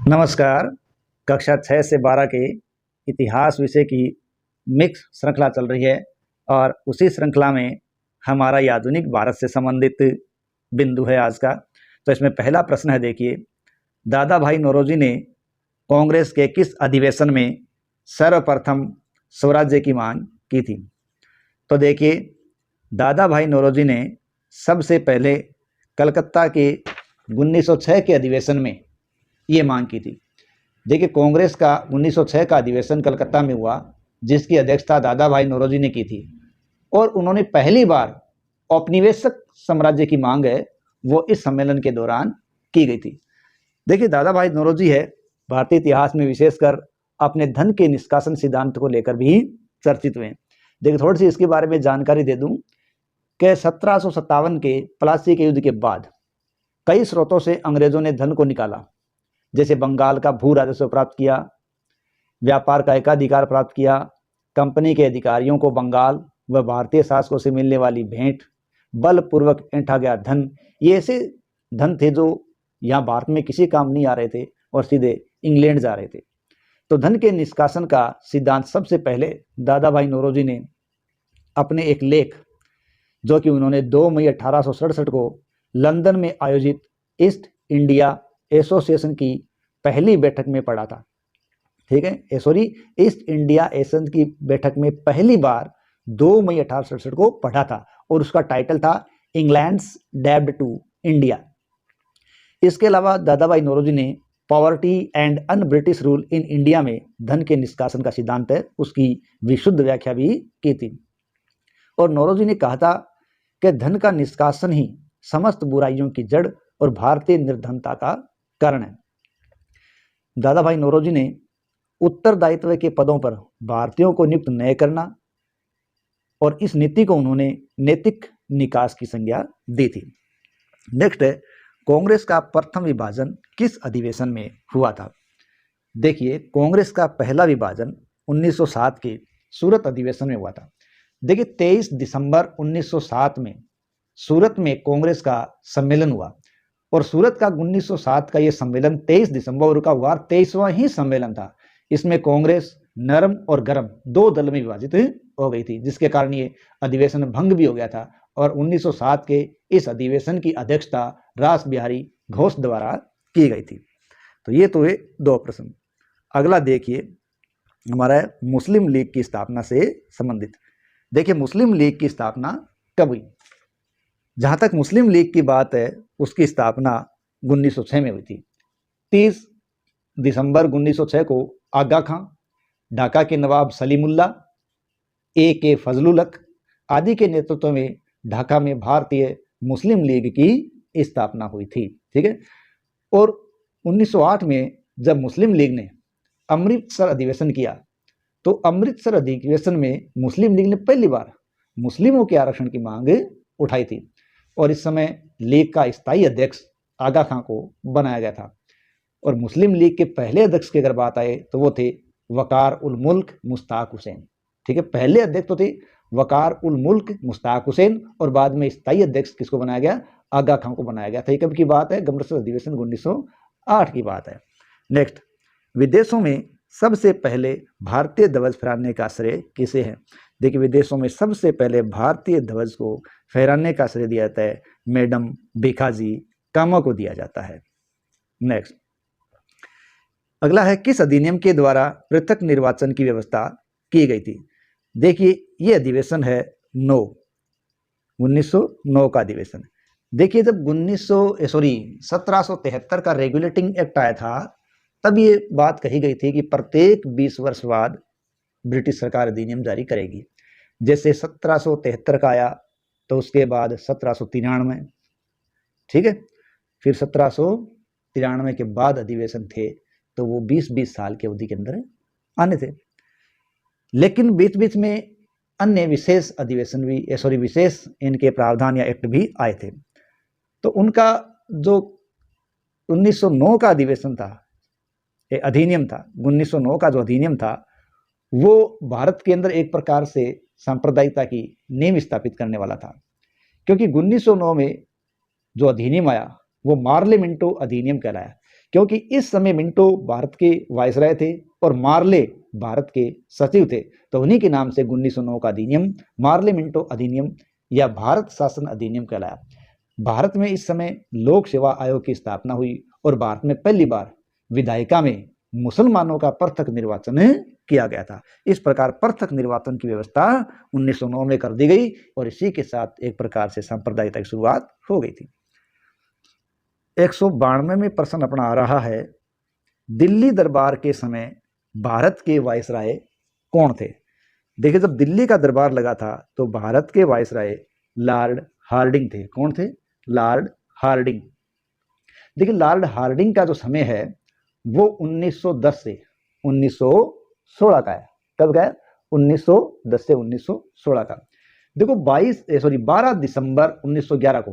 नमस्कार। कक्षा 6 से 12 के इतिहास विषय की मिक्स श्रृंखला चल रही है और उसी श्रृंखला में हमारा ये आधुनिक भारत से संबंधित बिंदु है आज का। तो इसमें पहला प्रश्न है, देखिए, दादा भाई नौरोजी ने कांग्रेस के किस अधिवेशन में सर्वप्रथम स्वराज्य की मांग की थी? तो देखिए, दादा भाई नौरोजी ने सबसे पहले कलकत्ता के 1906 के अधिवेशन में ये मांग की थी। देखिए, कांग्रेस का 1906 का अधिवेशन कलकत्ता में हुआ, जिसकी अध्यक्षता दादा भाई नौरोजी ने की थी और उन्होंने पहली बार औपनिवेशिक साम्राज्य की मांग है वो इस सम्मेलन के दौरान की गई थी। देखिए, दादा भाई नौरोजी है भारतीय इतिहास में विशेषकर अपने धन के निष्कासन सिद्धांत को लेकर भी चर्चित हुए। देखिए, थोड़ी सी इसके बारे में जानकारी दे दूं कि 1757 के प्लासी के युद्ध के बाद कई स्रोतों से अंग्रेजों ने धन को निकाला, जैसे बंगाल का भू राजस्व प्राप्त किया, व्यापार का एकाधिकार प्राप्त किया, कंपनी के अधिकारियों को बंगाल व भारतीय शासकों से मिलने वाली भेंट, बलपूर्वक ऐंठा गया धन, ये ऐसे धन थे जो यहाँ भारत में किसी काम नहीं आ रहे थे और सीधे इंग्लैंड जा रहे थे। तो धन के निष्कासन का सिद्धांत सबसे पहले दादा भाई नौरोजी ने अपने एक लेख, जो कि उन्होंने 2 मई 1867 को लंदन में आयोजित ईस्ट इंडिया एसोसिएशन की पहली बैठक में पढ़ा था। ठीक है, ईस्ट इंडिया एसोसिएशन की बैठक में पहली बार 2 मई 1867 को पढ़ा था और उसका टाइटल था इंग्लैंड्स डेब्ट टू इंडिया। इसके अलावा दादा भाई नौरोजी ने poverty and un British rule in India में धन के निष्कासन का सिद्धांत है उसकी विशुद्ध व्याख्या भी की थी और नौरोजी ने कहा था कि धन का निष्कासन ही समस्त बुराइयों की जड़ और भारतीय निर्धनता का कारण है। दादा भाई नौरोजी ने उत्तरदायित्व के पदों पर भारतीयों को नियुक्त न करना और इस नीति को उन्होंने नैतिक निकास की संज्ञा दी थी। नेक्स्ट है, कांग्रेस का प्रथम विभाजन किस अधिवेशन में हुआ था? देखिए, कांग्रेस का पहला विभाजन 1907 के सूरत अधिवेशन में हुआ था। देखिए, 23 दिसंबर 1907 में सूरत में कांग्रेस का सम्मेलन हुआ और सूरत का 1907 का ये सम्मेलन 23 दिसंबर का हुआ, 23वां ही सम्मेलन था। इसमें कांग्रेस नरम और गरम दो दल में विभाजित हो गई थी, जिसके कारण ये अधिवेशन भंग भी हो गया था और 1907 के इस अधिवेशन की अध्यक्षता रास बिहारी घोष द्वारा की गई थी। तो ये तो है 2 प्रश्न। अगला देखिए, हमारा मुस्लिम लीग की स्थापना से संबंधित। देखिए, मुस्लिम लीग की स्थापना कब हुई? जहां तक मुस्लिम लीग की बात है, उसकी स्थापना 1906 में हुई थी। 30 दिसंबर 1906 को आगा खां, ढाका के नवाब सलीमुल्ला, के फजलुल हक आदि के नेतृत्व में ढाका में भारतीय मुस्लिम लीग की स्थापना हुई थी। ठीक है, और 1908 में जब मुस्लिम लीग ने अमृतसर अधिवेशन किया, तो अमृतसर अधिवेशन में मुस्लिम लीग ने पहली बार मुस्लिमों के आरक्षण की मांग उठाई थी और इस समय लीग का स्थायी अध्यक्ष आगा खां को बनाया गया था। और मुस्लिम लीग के पहले अध्यक्ष की अगर बात आए तो वो थे वकार उल मुल्क मुश्ताक हुसैन। ठीक है, पहले अध्यक्ष तो थे वकार उल मुल्क मुश्ताक हुसैन और बाद में स्थायी अध्यक्ष किसको बनाया गया? आगा खां को बनाया गया था। ये कब की बात है? अमृतसर अधिवेशन 1908 की बात है। नेक्स्ट, विदेशों में सबसे पहले भारतीय ध्वज फहराने का श्रेय किसे है? देखिए, विदेशों में सबसे पहले भारतीय ध्वज को फहराने का श्रेय दिया जाता है मैडम भिखाजी कामा को दिया जाता है। नेक्स्ट, अगला है, किस अधिनियम के द्वारा पृथक निर्वाचन की व्यवस्था की गई थी? देखिए, ये अधिवेशन है 1909 का अधिवेशन। देखिए, जब 1773 का रेगुलेटिंग एक्ट आया था, तब ये बात कही गई थी कि प्रत्येक 20 वर्ष बाद ब्रिटिश सरकार अधिनियम जारी करेगी। जैसे 1773 का आया तो उसके बाद 1793, ठीक है, फिर 1793 के बाद अधिवेशन थे तो वो 20-20 साल की अवधि के अंदर आने थे। लेकिन बीच बीच में अन्य विशेष अधिवेशन भी विशेष इनके प्रावधान या एक्ट भी आए थे। तो उनका जो 1909 का अधिवेशन था, अधिनियम था, 1909 का जो अधिनियम था वो भारत के अंदर एक प्रकार से सांप्रदायिकता की नींव स्थापित करने वाला था, क्योंकि 1909 में जो अधिनियम आया वो मार्लिमेंटो अधिनियम कहलाया, क्योंकि इस समय मिंटो भारत के वायसराय थे और मार्ले भारत के सचिव थे। तो उन्हीं के नाम से 1909 का अधिनियम मार्ले मिंटो अधिनियम या भारत शासन अधिनियम कहलाया। भारत में इस समय लोक सेवा आयोग की स्थापना हुई और भारत में पहली बार विधायिका में मुसलमानों का पृथक निर्वाचन किया गया था। इस प्रकार पृथक निर्वाचन की व्यवस्था 1909 में कर दी गई और इसी के साथ एक प्रकार से सांप्रदायिकता की शुरुआत हो गई थी। 192 में प्रश्न अपना आ रहा है, दिल्ली दरबार के समय भारत के वायसराय कौन थे? देखिए, जब दिल्ली का दरबार लगा था तो भारत के वायसराय लॉर्ड हार्डिंग थे। कौन थे? Lord Hardinge. देखिए, लॉर्ड हार्डिंग का जो समय है वो 1910 से 1916 का है। कब का है? 1910 से 1916 का। देखो 12 दिसंबर 1911 को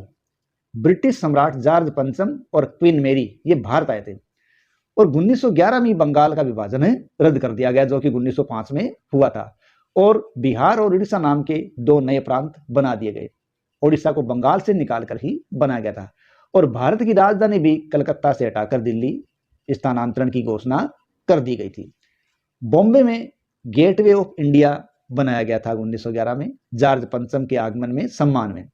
ब्रिटिश सम्राट जॉर्ज पंचम और क्वीन मेरी ये भारत आए थे और 1911 में बंगाल का विभाजन रद्द कर दिया गया, जो कि 1905 में हुआ था, और बिहार और उड़ीसा नाम के दो नए प्रांत बना दिए गए। उड़ीसा को बंगाल से निकालकर ही बनाया गया था और भारत की राजधानी भी कलकत्ता से हटाकर दिल्ली स्थानांतरण की घोषणा कर दी गई थी। बॉम्बे में गेटवे ऑफ इंडिया बनाया गया था 1911 में जॉर्ज पंचम के आगमन में सम्मान में।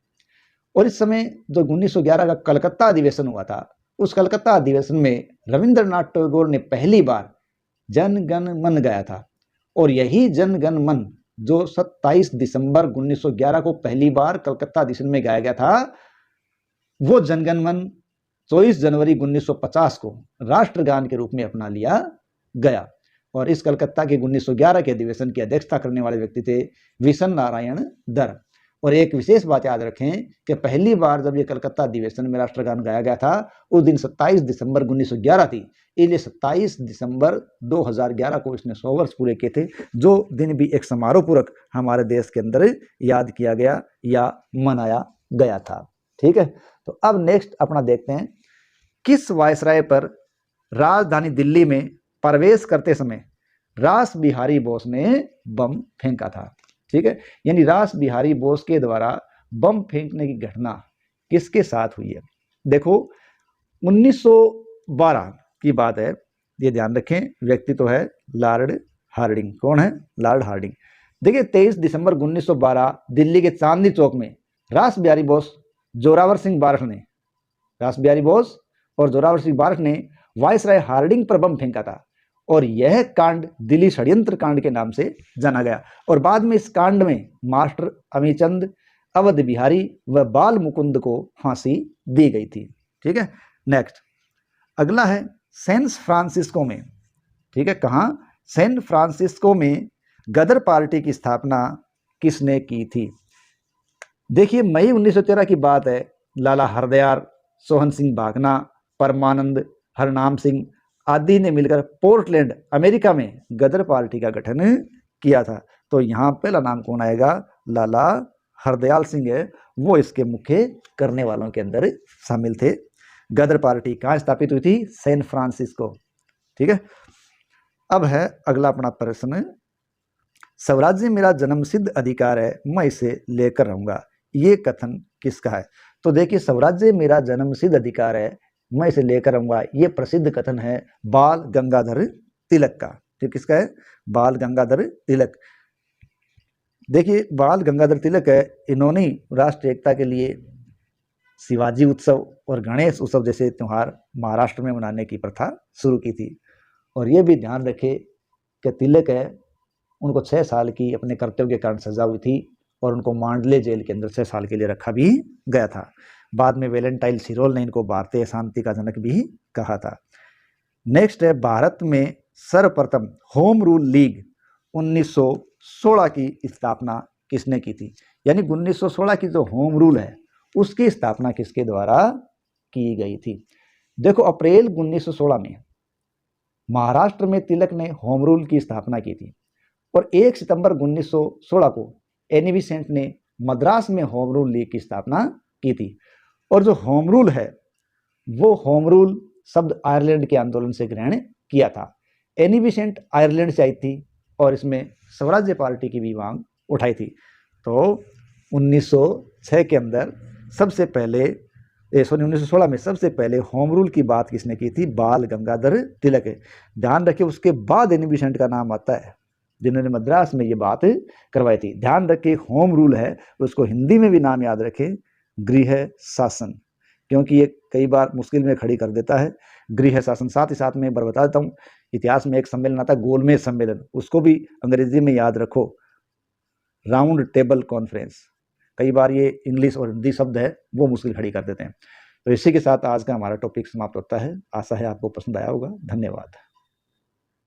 और इस समय जो 1911 का कलकत्ता अधिवेशन हुआ था, उस कलकत्ता अधिवेशन में रविंद्रनाथ टैगोर ने पहली बार जन गण मन गाया था और यही जन गण मन जो 27 दिसंबर 1911 को पहली बार कलकत्ता अधिवेशन में गाया गया था, वो जनगण मन 24 जनवरी 1950 को राष्ट्रगान के रूप में अपना लिया गया। और इस कलकत्ता के 1911 के अधिवेशन की अध्यक्षता करने वाले व्यक्ति थे विशन नारायण दर। और एक विशेष बात याद रखें कि पहली बार जब ये कलकत्ता अधिवेशन में राष्ट्रगान गाया गया था उस दिन 27 दिसंबर 1911 थी, इसलिए 27 दिसंबर 2011 को इसने 100 वर्ष पूरे किए थे, जो दिन भी एक समारोह पूर्वक हमारे देश के अंदर याद किया गया या मनाया गया था। ठीक है, तो अब नेक्स्ट अपना देखते हैं, किस वायसराय पर राजधानी दिल्ली में प्रवेश करते समय रास बिहारी बोस ने बम फेंका था? ठीक है, यानी रास बिहारी बोस के द्वारा बम फेंकने की घटना किसके साथ हुई है? देखो 1912 की बात है, ये ध्यान रखें, व्यक्ति तो है लॉर्ड हार्डिंग। कौन है? Lord Hardinge. देखिए 23 दिसंबर 1912 दिल्ली के चांदनी चौक में रास बिहारी बोस जोरावर सिंह बारठ ने रास बिहारी बोस और जोरावर सिंह बारठ ने वायसराय हार्डिंग पर बम फेंका था और यह कांड दिल्ली षड्यंत्र कांड के नाम से जाना गया। और बाद में इस कांड में मास्टर अमीचंद, अवध बिहारी व बाल मुकुंद को फांसी दी गई थी। ठीक है, नेक्स्ट अगला है सैन फ्रांसिस्को में। ठीक है, कहाँ? सैन फ्रांसिस्को में गदर पार्टी की स्थापना किसने की थी? देखिए मई 1913 की बात है। लाला हरदयाल, सोहन सिंह भागना, परमानंद, हरनाम सिंह आदि ने मिलकर पोर्टलैंड अमेरिका में गदर पार्टी का गठन किया था। तो यहाँ पहला नाम कौन आएगा? लाला हरदयाल सिंह है, वो इसके मुख्य करने वालों के अंदर शामिल थे। गदर पार्टी कहाँ स्थापित हुई थी? San Francisco. ठीक है, अब है अगला अपना प्रश्न, स्वराज्य मेरा जन्मसिद्ध अधिकार है, मैं इसे लेकर रहूंगा, ये कथन किसका है? तो देखिए स्वराज्य मेरा जन्मसिद्ध अधिकार है, मैं इसे लेकर आऊंगा, ये प्रसिद्ध कथन है बाल गंगाधर तिलक का। तो किसका है? बाल गंगाधर तिलक। देखिए बाल गंगाधर तिलक है, इन्होंने राष्ट्रीय एकता के लिए शिवाजी उत्सव और गणेश उत्सव जैसे त्यौहार महाराष्ट्र में मनाने की प्रथा शुरू की थी। और ये भी ध्यान रखे कि तिलक है, उनको 6 साल की अपने कर्तव्य के कारण सजा हुई थी और उनको मांडले जेल के अंदर 6 साल के लिए रखा भी गया था। बाद में वेलेंटाइन सिरोल ने इनको भारतीय शांति का जनक भी कहा था। नेक्स्ट है, भारत में सर्वप्रथम होम रूल लीग 1916 की स्थापना किसने की थी? यानी 1916 की जो होम रूल है उसकी स्थापना किसके द्वारा की गई थी? देखो अप्रैल 1916 में महाराष्ट्र में तिलक ने होम रूल की स्थापना की थी और 1 सितंबर 1916 को एनी बेसेंट ने मद्रास में होम रूल लीग की स्थापना की थी। और जो होम रूल है वो होम रूल शब्द आयरलैंड के आंदोलन से ग्रहण किया था। एनी बेसेंट आयरलैंड से आई थी और इसमें स्वराज्य पार्टी की भी मांग उठाई थी। तो 1906 के अंदर सबसे पहले सॉरी 1916 में सबसे पहले होम रूल की बात किसने की थी? बाल गंगाधर तिलक। ध्यान रखिए उसके बाद एनी बेसेंट का नाम आता है जिन्होंने मद्रास में ये बात करवाई थी। ध्यान रखिए होम रूल है, उसको हिंदी में भी नाम याद रखें, गृह शासन, क्योंकि ये कई बार मुश्किल में खड़ी कर देता है गृह शासन। साथ ही साथ में एक बार बता देता हूँ, इतिहास में एक सम्मेलन आता है गोलमेज सम्मेलन, उसको भी अंग्रेजी में याद रखो, राउंड टेबल कॉन्फ्रेंस। कई बार ये इंग्लिश और हिंदी शब्द है वो मुश्किल खड़ी कर देते हैं। तो इसी के साथ आज का हमारा टॉपिक समाप्त होता है। आशा है आपको पसंद आया होगा। धन्यवाद।